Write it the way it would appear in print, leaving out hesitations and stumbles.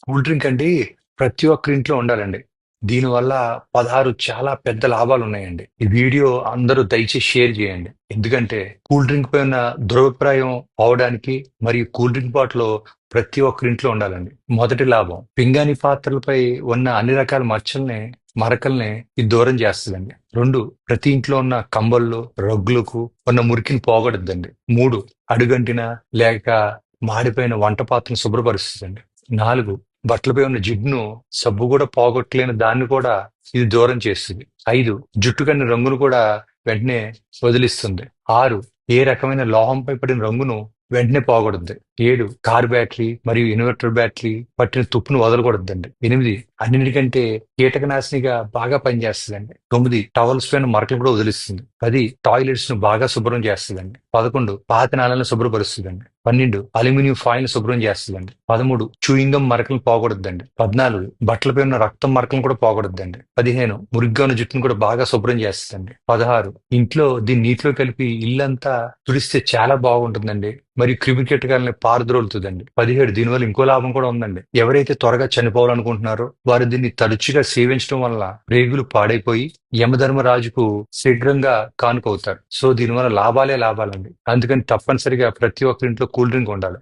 Cool drink అండి ప్రతి ఒక్కరి ఇంట్లో ఉండాలండి. దీనివల్ల 16 చాలా పెద్ద లాభాలున్నాయండి. ఈ వీడియో అందరూ దయచేసి షేర్ చేయండి. ఎందుకంటే కూల్ డ్రింక్ పై ఉన్న దురభిప్రాయం పోవడానికి మరియు కూల్ డ్రింక్ బాటిల్ ప్రతి ఒక్కరి ఇంట్లో ఉండాలండి. మొదటి లాభం పింగాణి పాత్రలపై ఉన్న అన్ని రకాల మరకల్ని ఇది దూరం చేస్తదండి. 2 ప్రతి ఇంట్లో ఉన్న కంబళ్ళు, రగ్గులకు ఉన్న మురికిని పోగొడుద్దండి. 3 అడుగంటిన లేక మాడిపోయిన వంట పాత్రను శుభ్రపరుస్తుందండి. 4 బట్టలపై ఉన్న జిడ్డును సబ్బు కూడా పోగొట్టలేని దాన్ని కూడా ఇది దూరం చేస్తుంది. 5 జుట్టు కన్ని రంగును కూడా వెంటనే వదిలిస్తుంది. 6 ఏ రకమైన లోహంపై పడిన రంగును వెంటనే పోగొడుద్ది. 7 కార్ బ్యాటరీ మరియు ఇన్వర్టర్ బ్యాటరీ పట్టిన తుప్పును వదలకూడదండి. 8 అన్నిటికంటే కీటకనాశినిగా బాగా పనిచేస్తుందండి. 9 టవల్స్ పైన మరకలు కూడా వదిలిస్తుంది. 10 టాయిలెట్స్ ను బాగా శుభ్రం చేస్తుందండి. 11 పాత నాళాలను శుభ్రపరుస్తుందండి. 12 అల్యూమినియం ఫాయిల్ శుభ్రం చేస్తుందండి. 13 చూయింగం మరకలను పోగొడద్దండి. 14 బట్టలపై ఉన్న రక్తం మరకలను కూడా పోగొడద్దండి. 15 మురిగ్గా ఉన్న జుట్టును కూడా బాగా శుభ్రం చేస్తుందండి. 16 ఇంట్లో దీన్ని నీటిలో కలిపి ఇల్లంతా తుడిస్తే చాలా బాగుంటుందండి. మరియు క్రిమి కీటకాలని పారద్రోలుతుందండి. 17 దీనివల్ల ఇంకో లాభం కూడా ఉందండి. ఎవరైతే త్వరగా చనిపోవాలనుకుంటున్నారో వారు దీన్ని తరచుగా సేవించడం వల్ల రేగులు పాడైపోయి యమధర్మరాజుకు శీఘ్రంగా కానుకవుతారు. సో దీనివల్ల లాభాలే లాభాలండి. అందుకని తప్పనిసరిగా ప్రతి ఒక్కరి ఇంట్లో కూల్ డ్రింక్ ఉండాలి.